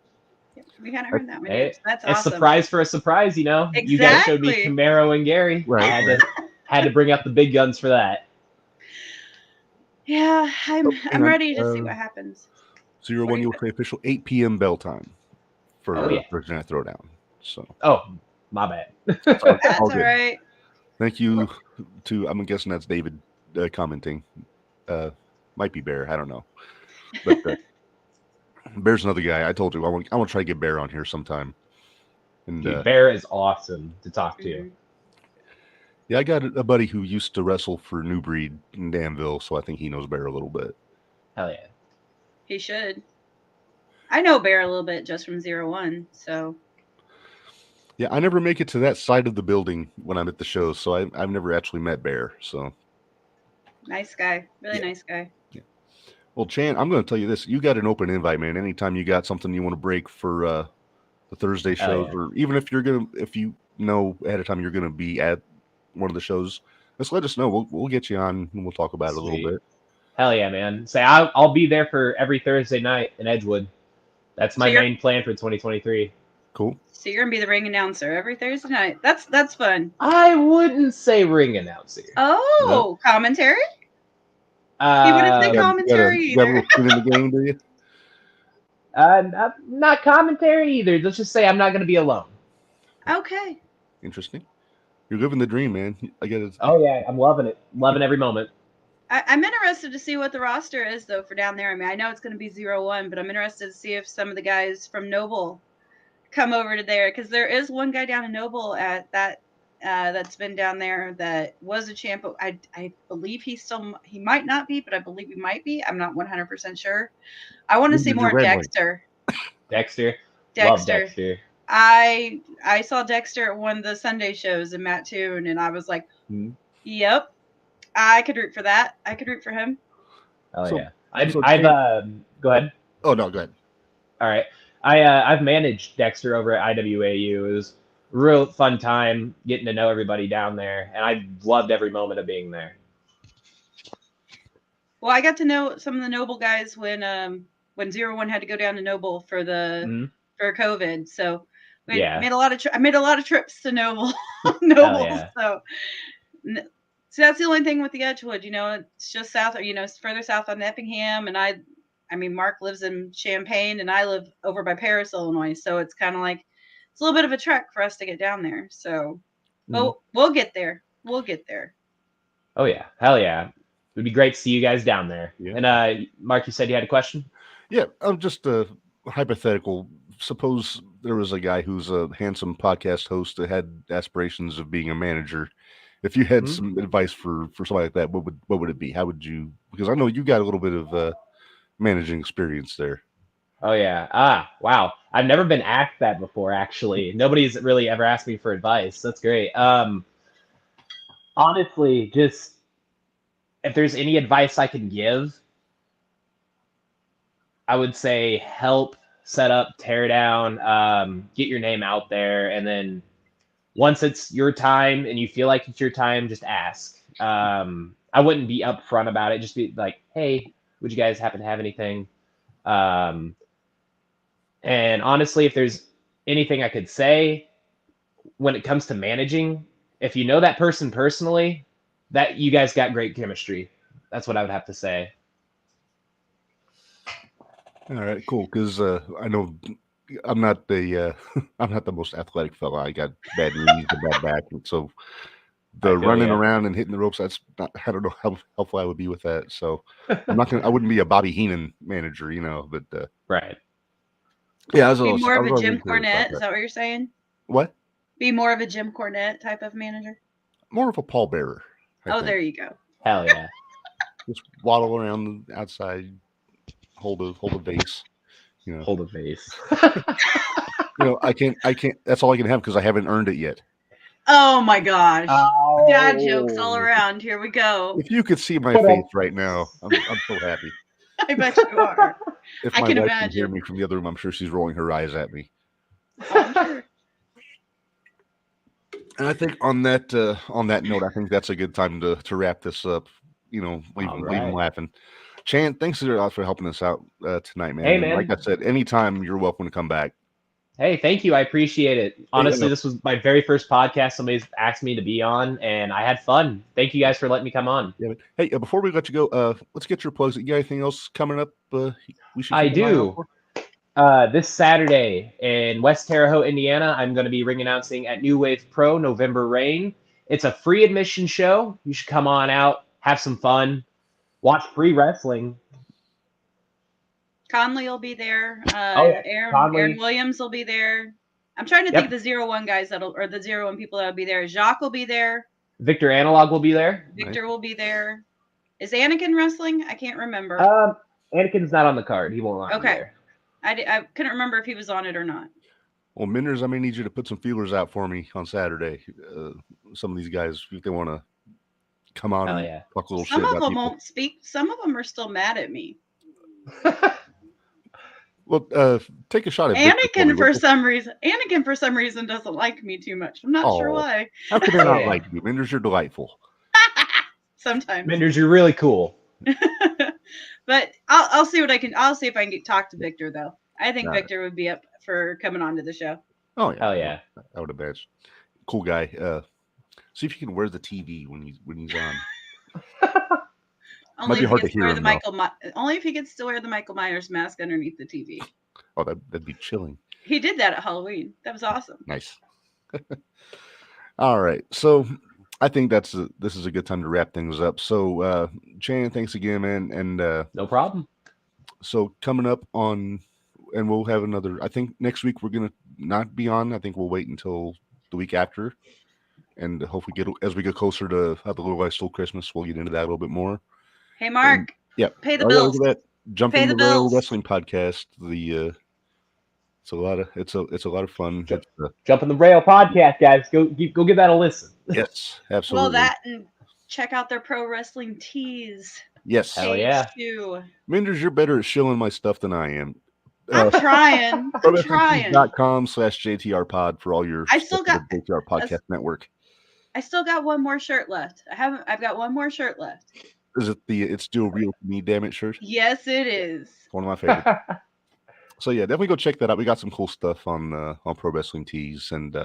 We hadn't heard that one Hey, yet. So that's a awesome. surprise for a surprise, you know. You guys showed me Exactly. Camaro and Gary. Right, I had to bring up the big guns for that. Yeah, I'm hang on. ready to see what happens. 0-1 USA official 8 p.m. bell time for Oh, yeah. Thursday Night Throwdown. So Oh, my bad. That's all all good. right. Thank you to I'm guessing that's David commenting. Might be Bear, I don't know, but Bear's another guy. I told you I want to try to get Bear on here sometime. And Dude, Bear is awesome to talk to. Mhm. yeah, I got a buddy who used to wrestle for New Breed in Danville, so I think he knows Bear a little bit. Hell yeah. He should. I know Bear a little bit just from 0-1, so Yeah, I never make it to that side of the building when I'm at the shows, so I've never actually met Bear. So nice guy. Really Yeah. nice guy. well, Chan, I'm going to tell you this: you got an open invite, man. Anytime you got something you want to break for the Thursday Hell shows, yeah. or even if you know ahead of time you're gonna be at one of the shows, just let us know. We'll get you on and we'll talk about it a Sweet. little bit. Hell yeah, man. Say I'll be there for every Thursday night in Edgewood. That's my So you're- main plan for 2023. Cool. So you're gonna be the ring announcer every Thursday night. That's fun. I wouldn't say ring announcer. Oh, commentary? He Uh, wouldn't say You commentary got a either. little skin in the game, do you? not commentary either. Let's just say I'm not going to be alone. Okay. Interesting. You're living the dream, man. I get it. Oh yeah, I'm loving it. Loving every moment. I'm interested to see what the roster is though for down there. I mean, I know it's going to be 0-1, but I'm interested to see if some of the guys from Noble come over to there because there is one guy down in Noble at that that's been down there that was a champ. I believe he might not be, but I believe he might be. I'm not 100% sure. I want to see You're more of rambling. Dexter. Dexter. Love Dexter. I saw Dexter at one of the Sunday shows in Mattoon, and I was like, "Yep, I could root for that. I could root for him." Oh So- yeah. I've so go ahead. Oh no, go ahead. All right. I've managed Dexter over at IWAU. It was a real fun time getting to know everybody down there, and I loved every moment of being there. Well, I got to know some of the Noble guys when 0-1 had to go down to Noble for for COVID. So we Yeah. made a lot of I made a lot of trips to Noble. yeah. So that's the only thing with the Edgewood. You know, it's just south. You know, it's further south on Effingham, and I mean, Mark lives in Champaign, and I live over by Paris, Illinois. So it's kind of like it's a little bit of a trek for us to get down there. So, but we'll get there. We'll get there. Oh yeah. Hell yeah. It would be great to see you guys down there. Yeah. And Mark, you said you had a question? Yeah, I'm just hypothetical. Suppose there was a guy who's a handsome podcast host that had aspirations of being a manager. If you had some advice for somebody like that, what would it be? How would you? Because I know you got a little bit of managing experience there. Oh yeah. Wow. I've never been asked that before, actually. Nobody's really ever asked me for advice. That's great. Honestly, just if there's any advice I can give, I would say help set up, tear down, get your name out there, and then once it's your time and you feel like it's your time, just ask. I wouldn't be upfront about it. Just be like, hey, would you guys happen to have anything? And honestly, if there's anything I could say when it comes to managing, if you know that person personally, that you guys got great chemistry. That's what I would have to say. All right, cool. Because I know I'm not the I'm not the most athletic fella. I got bad knees and bad back, and so I the feel running ya. around and hitting the ropes, that's not, I don't know how helpful I would be with that. So I wouldn't be a Bobby Heenan manager, but Right. yeah, Be more of a always Jim encouraged about Cornette. Is that. that what you're saying? What? Be more of a Jim Cornette type of manager. More of a pallbearer. I think. There you go. Hell yeah. Just waddle around the outside, hold a vase. Hold a vase. I can't. That's all I can have because I haven't earned it yet. Oh my gosh. Oh. Dad jokes all around. Here we go. If you could see my face right now, I'm so happy. I bet you are. If I my can wife can hear imagine. me from the other room, I'm sure she's rolling her eyes at me. I'm sure. And I think on that note, I think that's a good time to wrap this up. Leave them laughing. Chan, thanks a lot for helping us out tonight, man. Hey, And man. like I said, anytime you're welcome to come back. Hey, thank you. I appreciate it. Honestly, this was my very first podcast somebody's asked me to be on, and I had fun. Thank you guys for letting me come on. Yeah, hey, before we let you go, let's get your plugs. You got anything else coming up? We should. I do. This Saturday in West Terre Haute, Indiana, I'm going to be ring announcing at New Wave Pro November Rain. It's a free admission show. You should come on out, have some fun, watch free wrestling. Conley will be there. Conley. Aaron Williams will be there. I'm trying to think of the 0-1 guys or the 0-1 people that'll be there. Jacques will be there. Victor Analog will be there. Victor will be there. Is Anakin wrestling? I can't remember. Anakin's not on the card. He won't be there. I couldn't remember if he was on it or not. Well, Minderz, I may need you to put some feelers out for me on Saturday. Some of these guys, if they want to come on and talk a little shit about Some of them people. won't speak. Some of them are still mad at me. Well, take a shot at Anakin for some reason doesn't like me too much. I'm not sure why. How could they not like you? Minderz, you're delightful. Sometimes. Minderz, you're really cool. But I'll see what I can. I'll see if I can talk to Victor though. I think Victor would be up for coming on to the show. Oh yeah, hell yeah! I would imagine. Cool guy. See if you can wear the TV when he's on. Only if he gets to wear the only if he gets to wear the Michael Myers mask underneath the TV. Oh, that'd be chilling. He did that at Halloween. That was awesome. Nice. All right, so I think this is a good time to wrap things up. So, Chan, thanks again, man, and no problem. So coming up and we'll have another. I think next week we're gonna not be on. I think we'll wait until the week after, and hopefully as we get closer to How the Little Life Stole Christmas, we'll get into that a little bit more. Hey, Mark. Pay the bills. Look at that. Jumping the Rail Wrestling Podcast. It's a lot of fun. Jumping the Rail Podcast, guys. Go give that a listen. Yes, absolutely. Well, that and check out their pro wrestling tees. Yes. Hell yeah. Minderz, you're better at shilling my stuff than I am. I'm trying. .com/JTRpod for all your JTR Podcast Network. I still got one more shirt left. I've got one more shirt left. Is it It's Still Real to Me, damn it shirt? Yes, it is. One of my favorites. So yeah, definitely go check that out. We got some cool stuff on Pro Wrestling Tees and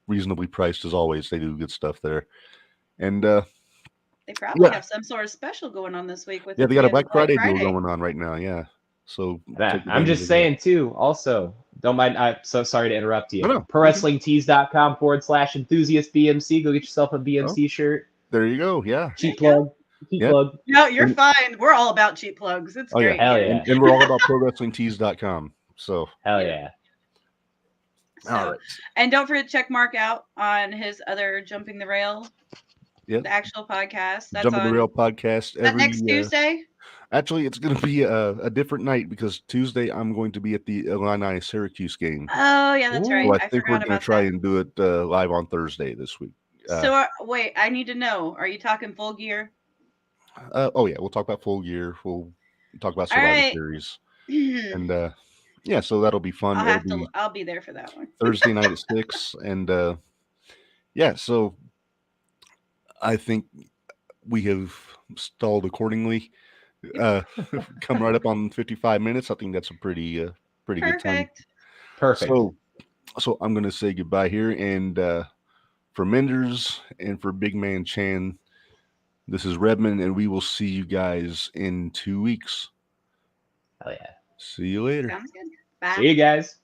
reasonably priced as always. They do good stuff there. And they probably have some sort of special going on this week with they got a Black Friday deal going on right now. Yeah. So I'm just saying too. Also, don't mind. I'm so sorry to interrupt you. No. ProWrestlingTees.com/enthusiast BMC. Go get yourself a BMC shirt. There you go. Yeah. Cheap plug. Plug. No, you're fine. We're all about cheap plugs. It's great. Hell yeah. And we're all about ProWrestlingTees.com. So hell yeah. All right. And don't forget to check Mark out on his other Jumping the Rail. Yeah. The actual podcast. That's Jumping the Rail podcast. Next Tuesday? Actually, it's going to be a different night because Tuesday I'm going to be at the Illini Syracuse game. Oh, yeah, that's right. So I think we're going to try and do it live on Thursday this week. So wait, I need to know. Are you talking Full Gear? Oh yeah, we'll talk about Full Gear. We'll talk about Survivor Series, and so that'll be fun. I'll be there for that one. Thursday night at 6, and so I think we have stalled accordingly. Come right up on 55 minutes. I think that's a pretty good time. Perfect. So I'm gonna say goodbye here, and for Minderz and for Big Man Chan, this is Redman, and we will see you guys in 2 weeks. Hell yeah. See you later. Sounds good. Bye. See you guys.